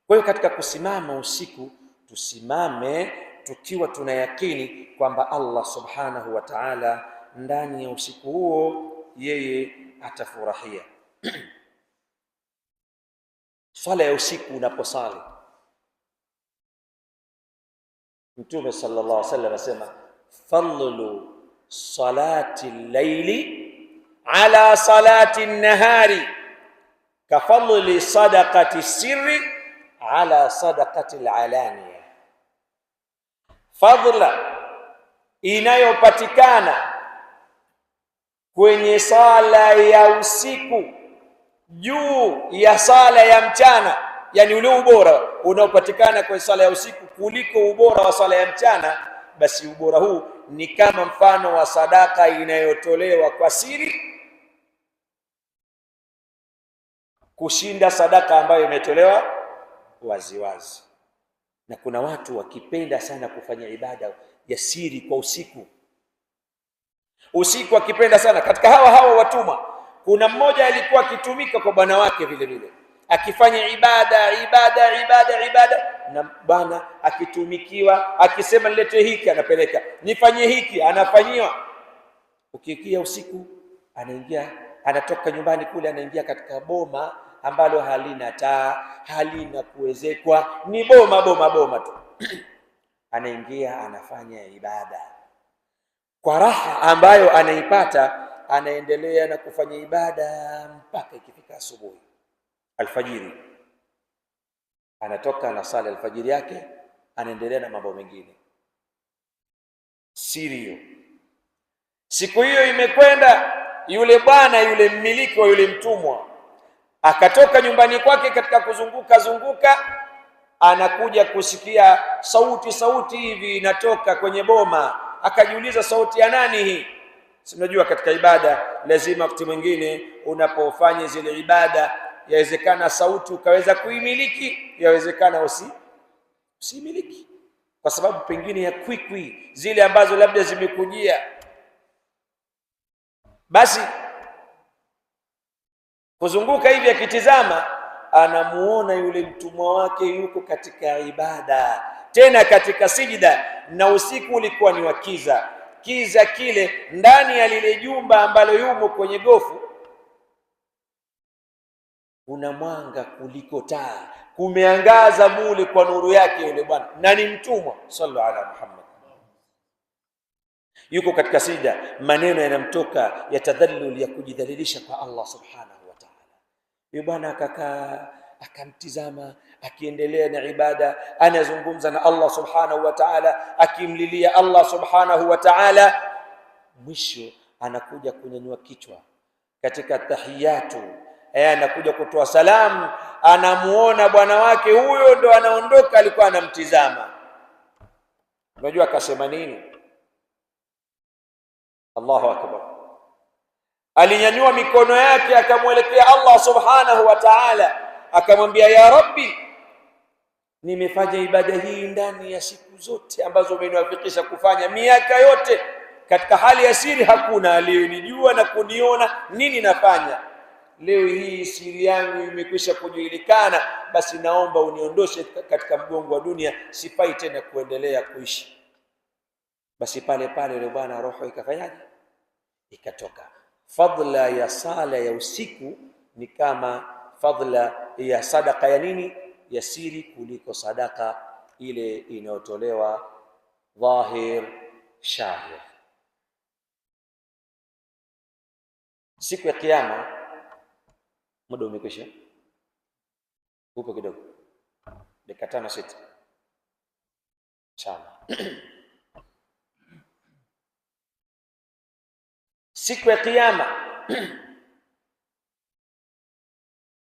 Kwa hiyo katika kusimama usiku tusimame tukiwa tunayakini kwamba Allah subhanahu wa ta'ala ndani ya usiku huo yeye atafurahia. Swala ya usiku unaposali, Mtume sallallahu alaihi wasallam asema fadlu salati al-layli ala salati an-nahari kafadli sadaqati sirri ala sadaqati al-alaniya. Fadla inayopatikana kwenye sala ya usiku juu ya sala ya mchana, yani ule ubora unaopatikana kwenye sala ya usiku kuliko ubora wa sala ya mchana, basi ubora huu ni kama mfano wa sadaka inayotolewa kwa siri kushinda sadaka ambayo imetolewa waziwazi. Na kuna watu wakipenda sana kufanya ibada ya siri kwa usiku. Usiku akipenda sana. Katika hawa watumwa kuna mmoja alikuwa akitumika kwa bwana wake vile vile, akifanya ibada na bwana akitumikiwa, akisema nilete hiki anapeleka, nifanye hiki anafanyiwa. Ukikia usiku anaingia, anatoka nyumbani kule, anaingia katika boma ambalo halina taa, halina kuwezekwa, ni boma tu. Anaingia anafanya ibada kwa raha ambayo anaipata, anaendelea na kufanya ibada mpaka ikifika asubuhi, alfajiri. Anatoka na sala alfajiri yake, anaendelea na mambo mengine. Siri hiyo. Siku hiyo imekwenda, yule bwana, yule mmiliki wa yule mtumwa akatoka nyumbani kwake, katika kuzunguka anakuja kusikia sauti hivi inatoka kwenye boma. Akajiuliza, sauti ya nani hii? Si unajua katika ibada lazima wakati mwingine unapofanya zile ibada, yawezekana sauti ukaweza kuimiliki, yawezekana usimiliki, kwa sababu pengine ya kwikwi zile ambazo labda zimekujia. Basi kuzunguka hivi akitizama, anamuona yule mtumwa wake yuko katika ibada, tena katika sijida, na usiku ulikuwa ni wa kiza kile. Ndani ya lile jumba ambalo yumo kwenye gofu kuna mwanga kuliko taa, kumeangaza mule kwa nuru yake yule bwana, na ni mtumwa. Sallallahu ala Muhammad. Yuko katika sijida, maneno yanamtoka ya tadhallul, ya kujidhalilisha kwa Allah subhanahu wa ta'ala. Yule bwana akakaa akamtizama, akiendelea na ibada, anazungumza na Allah subhanahu wa ta'ala, akimlilia Allah subhanahu wa ta'ala. Mwisho anakuja kunyanyua kichwa katika tahiyatu, anakuja kutoa salamu, anamuona bwana wake huyo ndo anaondoka, alikuwa anamtizama. Unajua akasema nini? Allahu akbar. Alinyanyua mikono yake akamwelekea Allah subhanahu wa ta'ala, akamwambia, ya Rabbi, nimefanya ibada hii ndani ya siku zote ambazo umeniwafikisha kufanya, miaka yote, katika hali ya siri. Hakuna aliyenijua na kuniona nini nafanya. Leo hii siri yangu imekwisha kujulikana, basi naomba uniondoshe katika mgongo wa dunia, sifai tena kuendelea kuishi. Basi pale yule bwana roho ikafanyaje? Ikatoka. Fadla ya sala ya usiku ni kama fadla ya sadaka ya nini? Ya siri, kuliko sadaka ile inayotolewa dhahir shahir. Siku ya kiyama, muda umekwisha, upo kidogo, dakika 5-6 inshallah. Siku ya kiyama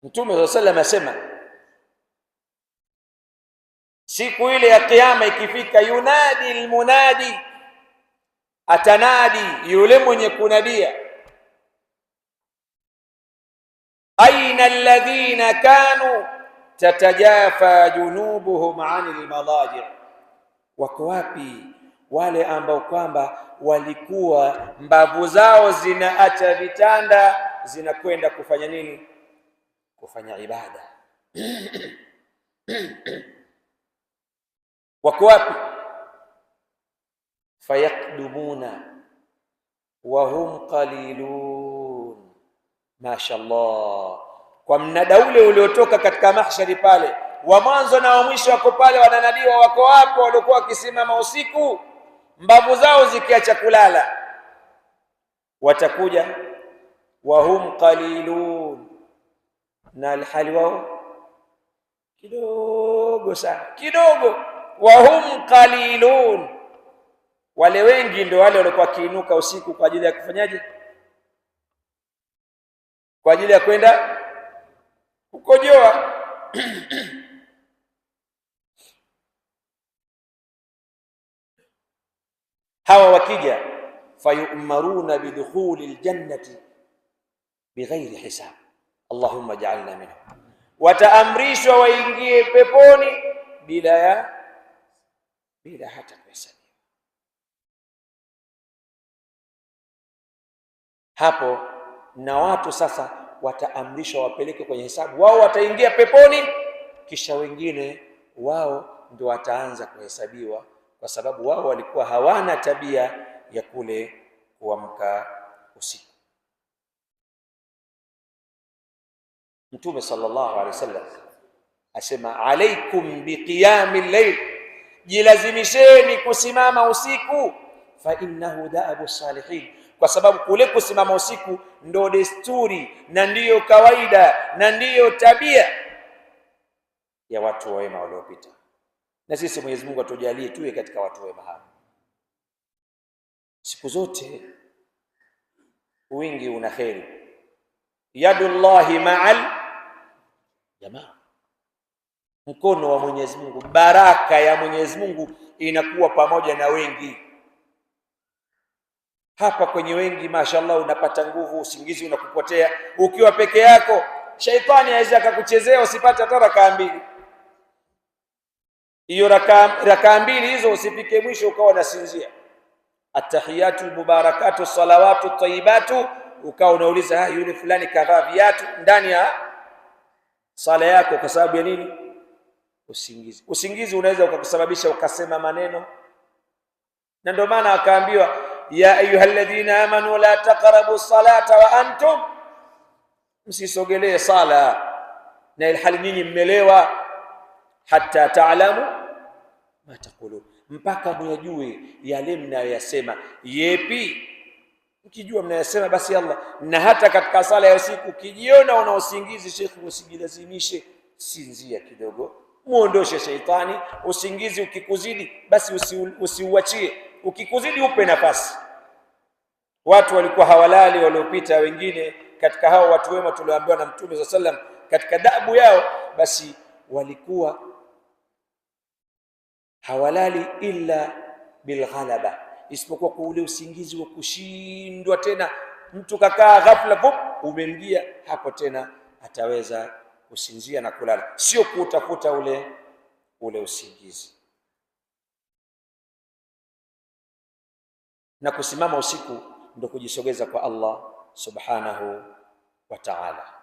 Mtume sallallahu alaihi wasallam asema, siku ile ya kiyama ikifika, yunadi almunadi, atanadi yule mwenye kunadia, aina alladhina kanu tatajafa junubuhum anil madaji, wako wapi wale ambao kwamba walikuwa mbavu zao zinaacha vitanda, zinakwenda kufanya nini? Kufanya ibada. wako wapi? Fayakdumuna wa hum qalilun. Mashaallah, kwa mnada ule uliotoka katika mahshari pale, wa mwanzo na wa mwisho wako pale, wananadiwa. Wako wapo waliokuwa wakisimama usiku, mbavu zao zikiacha kulala. Watakuja wa hum qalilun, na alhali wao kidogo sana, kidogo. Wa hum qalilun, wale wengi ndio wale waliokuwa kiinuka usiku kwa ajili ya kufanyaje? Kwa ajili ya kwenda kukojoa. Hawa wakija, fayu'maruna bidukhuli aljannati bighairi hisab, Allahumma ja'alna minhum, wataamrishwa waingie peponi bila hata kuhesabiwa. Hapo na watu sasa wataamrishwa wapeleke kwenye hesabu. Wao wataingia peponi, kisha wengine wao ndio wataanza kuhesabiwa, kwa sababu wao walikuwa hawana tabia ya kule kuamka usiku. Mtume sallallahu alaihi wasallam asema, alaikum biqiyami llail, jilazimisheni kusimama usiku. Fa innahu da'abu salihin, kwa sababu kule kusimama usiku ndo desturi na ndiyo kawaida na ndiyo tabia ya watu wema waliopita. Na sisi Mwenyezi Mungu atujalie tuwe katika watu wema hao. Siku zote wingi una kheri. Yadullahi ma'al jamaa, mkono wa Mwenyezi Mungu, baraka ya Mwenyezi Mungu inakuwa pamoja na wengi. Hapa kwenye wengi, mashaallah, unapata nguvu, usingizi unakupotea. Ukiwa peke yako, shaitani aweza akakuchezea usipate hata rakaa mbili. Hiyo rakaa mbili hizo usifike mwisho ukawa unasinzia. Atahiyatu mubarakatu salawatu tayyibatu, ukawa unauliza yule fulani kavaa viatu ndani ya sala yako. Kwa sababu ya nini? Usingizi. Usingizi unaweza ukakusababisha ukasema maneno, na ndio maana akaambiwa, ya ayyuhalladhina amanu la taqrabu salata wa antum, msisogelee sala na ilhali nyinyi mmelewa, hatta ta'lamu ma taqulun, mpaka mnajue yale mnayoyasema. Yepi? Ukijua mnayasema basi Allah. Na hata katika sala ya usiku ukijiona una usingizi, shekhi, usijilazimishe, sinzia kidogo, muondoshe shaitani. Usingizi ukikuzidi basi usiuachie, ukikuzidi upe nafasi. Watu walikuwa hawalali waliopita, wengine katika hao watu wema tulioambiwa na Mtume sallallahu alaihi wasallam katika dabu yao, basi walikuwa hawalali illa bilghalaba, isipokuwa kwa ule usingizi wa kushindwa. Tena mtu kakaa ghafla, pop, umemjia hapo, tena ataweza kusinzia na kulala, sio kutafuta ule usingizi. Na kusimama usiku ndio kujisogeza kwa Allah subhanahu wa ta'ala.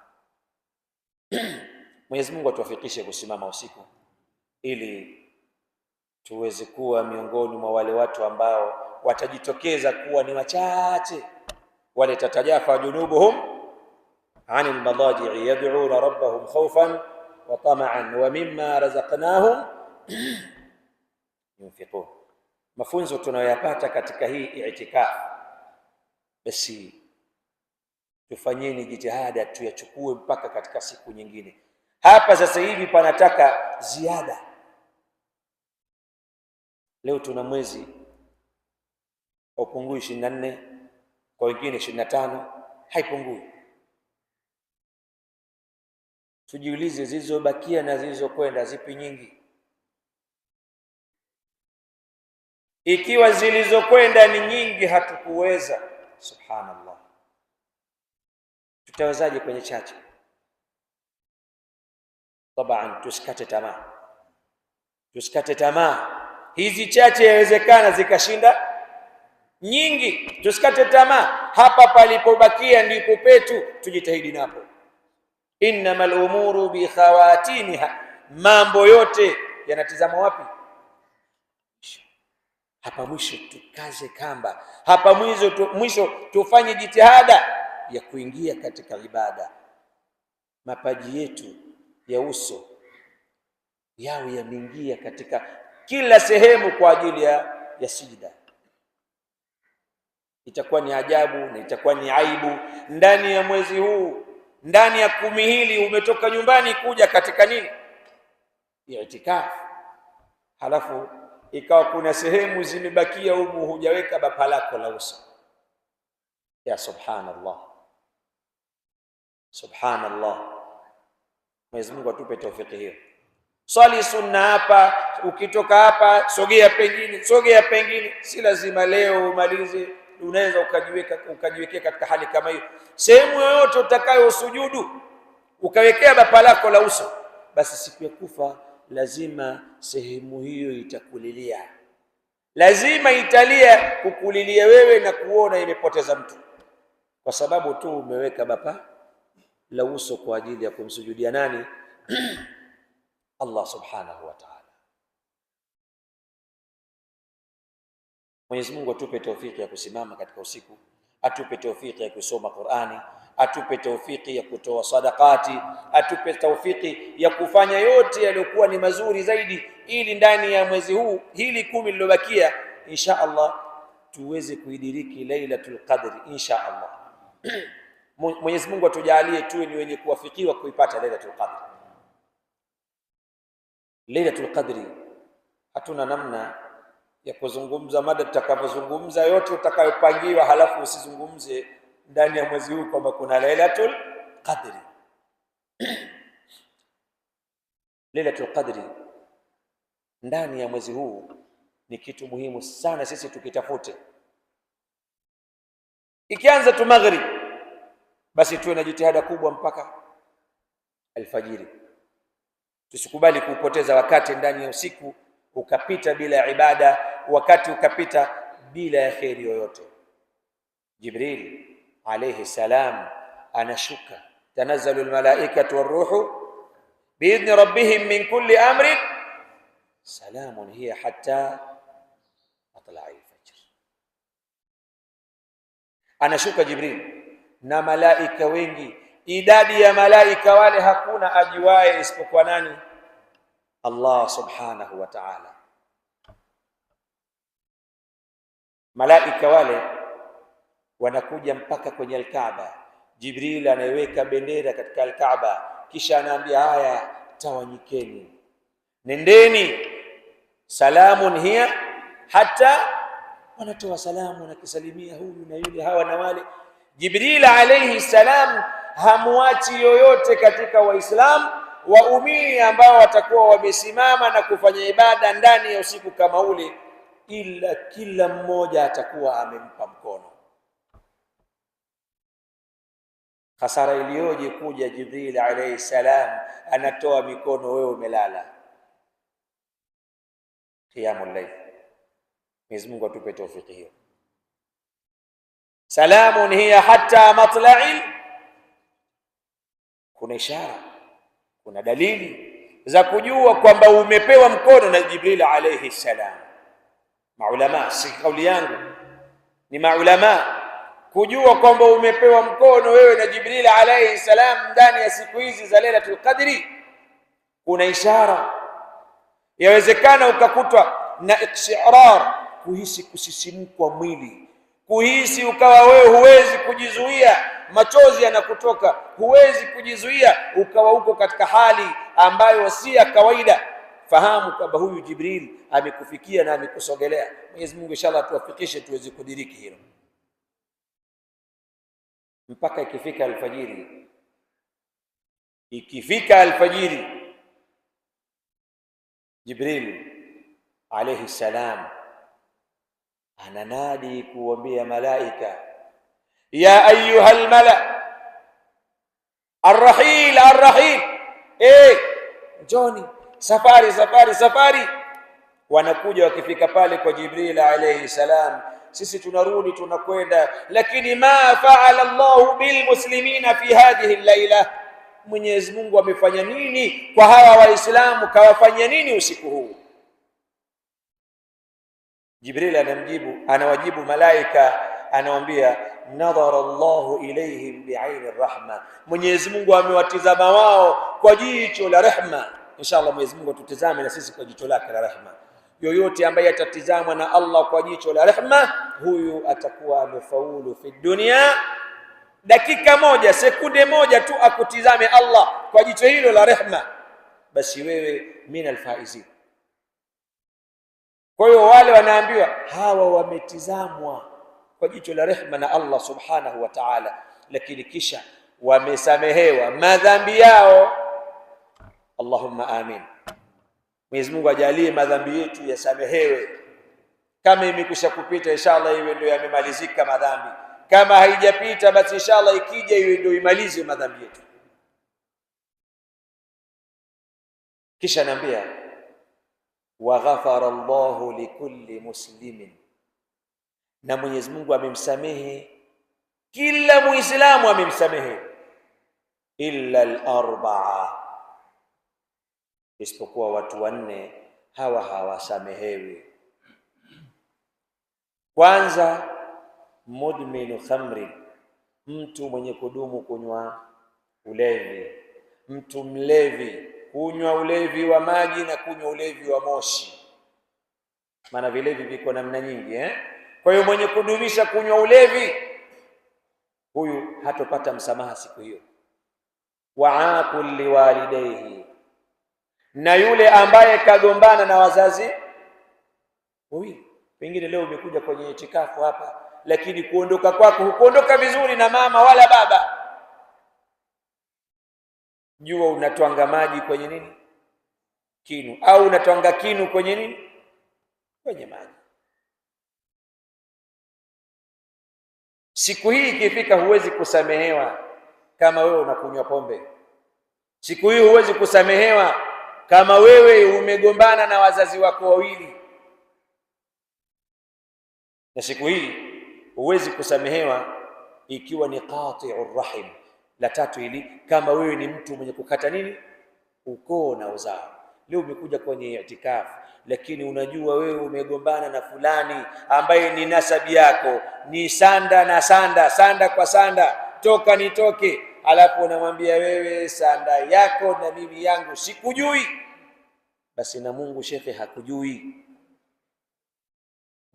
Mwenyezi Mungu atuwafikishe kusimama usiku ili tuweze kuwa miongoni mwa wale watu ambao watajitokeza kuwa ni wachache, wale tatajafa junubuhum anil madaji'i yad'una rabbahum khawfan wa tama'an wa mimma razaqnahum yunfiqun. Mafunzo tunayoyapata katika hii i'tikafu, basi tufanyeni jitihada tuyachukue mpaka katika siku nyingine. Hapa sasa hivi panataka ziada. Leo tuna mwezi haupungui 24, kwa wengine 25, haipungui. Tujiulize, zilizobakia na zilizokwenda zipi nyingi? Ikiwa zilizokwenda ni nyingi, hatukuweza, subhanallah, tutawezaje kwenye chache? Taban, tusikate tamaa, tusikate tamaa. Hizi chache yawezekana zikashinda nyingi, tusikate tamaa. Hapa palipobakia ndipo petu, tujitahidi napo. Innamal umuru bi khawatimiha, mambo yote yanatizama wapi? Hapa mwisho tukaze kamba, hapa mwisho tufanye jitihada ya kuingia katika ibada. Mapaji yetu ya uso yawe yameingia katika kila sehemu kwa ajili ya sijda. Itakuwa ni ajabu na itakuwa ni aibu ndani ya mwezi huu, ndani ya 10 hili umetoka nyumbani kuja katika nini? I'tikaf. Halafu ikawa kuna sehemu zimebakia humu hujaweka bapa lako la uso. Ya subhanallah, subhanallah. Mwenyezi Mungu atupe taufiki hiyo. Swali sunna hapa, ukitoka hapa sogea pengine, si lazima leo umalize. Unaweza ukajiwekea katika hali kama hiyo, sehemu yoyote utakayo sujudu ukawekea bapa lako la uso, basi siku ya kufa lazima sehemu hiyo itakulilia, lazima italia kukulilia wewe na kuona imepoteza mtu, kwa sababu tu umeweka bapa la uso kwa ajili ya kumsujudia nani? Allah subhanahu wa ta'ala. Mwenyezi Mungu atupe taufiki ya kusimama katika usiku, atupe taufiki ya kusoma Qur'ani, atupe taufiki ya kutoa sadaqati, atupe taufiki ya kufanya yote yaliyokuwa ni mazuri zaidi, ili ndani ya mwezi huu hili 10 lilobakia insha Allah tuweze kuidiriki Lailatul Qadr insha Allah. Mwenyezi Mungu atujalie tuwe ni wenye kuwafikiwa kuipata Lailatul Qadr. Lailatul Qadr hatuna namna ya kuzungumza mada tutakapozungumza yote utakayopangiwa, halafu usizungumze ndani ya mwezi huu kwamba kuna Lailatul Qadr. Lailatul Qadr ndani ya mwezi huu ni kitu muhimu sana sisi tukitafute. Ikianza tu maghrib, basi tuwe na jitihada kubwa mpaka alfajiri. Tusikubali kupoteza wakati ndani ya usiku ukapita bila ibada, wakati ukapita bila ya kheri yoyote. Jibril alayhi salam anashuka, tanazzalu almalaikatu waruhu biidhni rabbihim min kulli amrin salamun hiya hatta matla'i alfajr. Anashuka Jibril na malaika wengi, idadi ya malaika wale hakuna ajiwaye isipokuwa nani? Allah subhanahu wa ta'ala. Malaika wale wanakuja mpaka kwenye al-Kaaba. Jibril anaiweka bendera katika al-Kaaba, kisha anaambia haya, tawanyikeni, nendeni, salamun hiya hata, wanatoa salamu na kisalimia huyu na yule, hawa na wale. Jibril alayhi salam hamuachi yoyote katika Waislamu waumini ambao watakuwa wamesimama na kufanya ibada ndani ya usiku kama ule, ila kila mmoja atakuwa amempa mkono. Hasara iliyoje kuja Jibril alayhi salam anatoa mikono, wewe umelala qiyamul layl. Mwenyezi Mungu atupe taufiki hiyo. Salamun hiya hatta matla'il. Kuna ishara, kuna dalili za kujua kwamba umepewa mkono na Jibril alayhi salam. Maulama, si kauli yangu, ni maulama, kujua kwamba umepewa mkono wewe na Jibril alayhi salam ndani ya siku hizi za Lailatul Qadri. Kuna ishara, yawezekana ukakutwa na iqshirar, kuhisi kusisimkwa mwili, kuhisi ukawa wewe huwezi kujizuia, machozi yanakutoka, huwezi kujizuia, ukawa uko katika hali ambayo si ya kawaida. Fahamu kwamba huyu Jibril amekufikia na amekusogelea. Mwenyezi Mungu inshallah tuwafikishe tuweze kudiriki hilo. Mpaka ikifika alfajiri, Jibril alayhi salam ananadi kuambia malaika, ya ayuha almala arrahil arrahil, njoni, safari. Wanakuja, wakifika pale kwa Jibril alayhi salam, sisi tunarudi tunakwenda, lakini ma faala Allahu bilmuslimina fi hadhihi al-laila, Mwenyezi Mungu amefanya nini kwa hawa Waislamu, kawafanya nini usiku huu? Jibril anawajibu malaika, anawaambia nadhara Allahu ilayhim bi'aini rahma, Mwenyezi Mungu amewatizama wao kwa jicho la rehma. Inshallah Mwenyezi Mungu atutizame na sisi kwa jicho lake la rehma. Yoyote ambaye atatizamwa na Allah kwa jicho la rehma, huyu atakuwa amefaulu fi dunia. Dakika moja, sekunde moja tu akutizame Allah kwa jicho hilo la rehma, basi wewe minal faizin. Kwa hiyo wale wanaambiwa hawa wametizamwa kwa jicho la rehma na Allah subhanahu wa ta'ala, lakini kisha wamesamehewa madhambi yao. Allahumma amin. Mwenyezi Mungu ajalie madhambi yetu yasamehewe. Kama imekwisha kupita, inshallah iwe ndio yamemalizika madhambi. Kama haijapita, basi inshallah ikija iwe ndio imalize madhambi yetu. Kisha naambia wa ghafara Allahu likulli muslimin, na Mwenyezi Mungu amemsamehe kila Muislamu, amemsamehe illa al-arba'a, isipokuwa watu wanne, hawa hawasamehewi. Kwanza, mudminu khamri, mtu mwenye kudumu kunywa ulevi, mtu mlevi, kunywa ulevi wa maji na kunywa ulevi wa moshi, maana vilevi viko namna nyingi Kwa hiyo mwenye kudumisha kunywa ulevi, huyu hatopata msamaha siku hiyo. Wa'aqul liwalidayhi, na yule ambaye kagombana na wazazi wawili. Pengine leo umekuja kwenye itikafu hapa, lakini kuondoka kwako hukuondoka vizuri na mama wala baba. Jua unatwanga maji kwenye nini? Kinu. Au unatwanga kinu kwenye nini? Kwenye maji. Siku hii ikifika, huwezi kusamehewa kama wewe unakunywa pombe. Siku hii huwezi kusamehewa kama wewe umegombana na wazazi wako wawili. Na siku hii huwezi kusamehewa ikiwa ni qati'ur rahim. La tatu hili, kama wewe ni mtu mwenye kukata nini? Ukoo na uzao. Leo umekuja kwenye itikafu, lakini unajua wewe umegombana na fulani ambaye ni nasabi yako, ni sanda na sanda, sanda kwa sanda, toka nitoke, alafu unamwambia wewe sanda yako na mimi yangu sikujui. Basi na Mungu shekhe hakujui,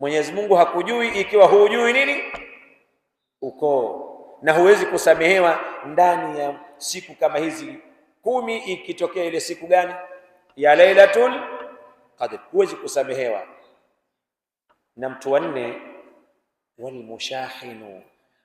Mwenyezi Mungu hakujui ikiwa hujui nini? Ukoo. Na huwezi kusamehewa ndani ya siku kama hizi 10, ikitokea ile siku gani? Ya Lailatul Qadr, huwezi kusamehewa. Na mtu wa nne, wal mushahinu.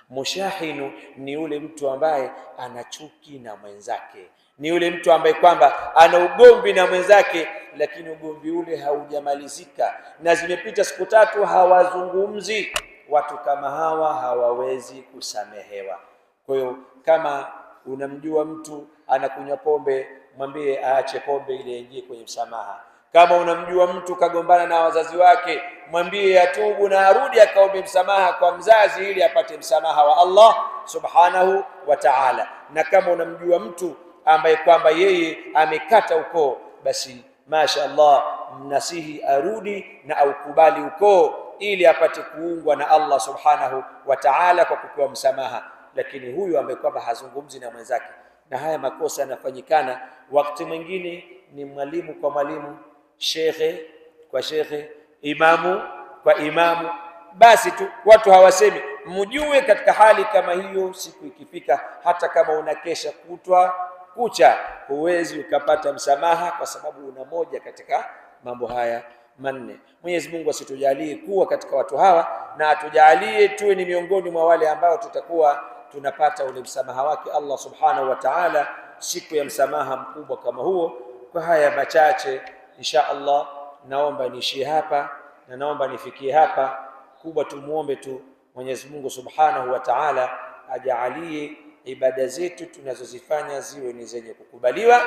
Mushahinu ni yule mtu ambaye ana chuki na mwenzake, ni yule mtu ambaye kwamba ana ugomvi na mwenzake, lakini ugomvi ule haujamalizika na zimepita siku 3 hawazungumzi. Watu kama hawa hawawezi kusamehewa. Kwa hiyo kama unamjua mtu anakunywa pombe, mwambie aache pombe ili aingie kwenye msamaha. Kama unamjua mtu kagombana na wazazi wake, mwambie atubu na arudi akaombe msamaha kwa mzazi ili apate msamaha wa Allah subhanahu wa ta'ala. Na kama unamjua mtu ambaye kwamba yeye amekata ukoo, basi masha Allah mnasihi arudi na aukubali ukoo ili apate kuungwa na Allah subhanahu wa ta'ala kwa kupewa msamaha. Lakini huyu ambaye kwamba hazungumzi na mwenzake, na haya makosa yanafanyikana wakati mwingine, ni mwalimu kwa mwalimu, shekhe kwa shekhe, imamu kwa imamu, basi tu watu hawasemi. Mjue katika hali kama hiyo, siku ikifika, hata kama unakesha kutwa kucha, huwezi ukapata msamaha kwa sababu una moja katika mambo haya manne. Mwenyezi Mungu asitujalie kuwa katika watu hawa, na atujalie tuwe ni miongoni mwa wale ambao tutakuwa tunapata ule msamaha wake Allah subhanahu wa ta'ala, siku ya msamaha mkubwa kama huo. Kwa haya machache insha Allah naomba niishie hapa na naomba nifikie hapa. Kubwa tumuombe tu Mwenyezi Mungu subhanahu wa ta'ala ajalie ibada zetu tunazozifanya ziwe ni zenye kukubaliwa,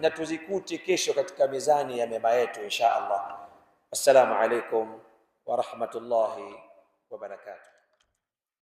na tuzikute kesho katika mizani ya mema yetu insha Allah. Assalamu alaikum wa rahmatullahi wa barakatuh.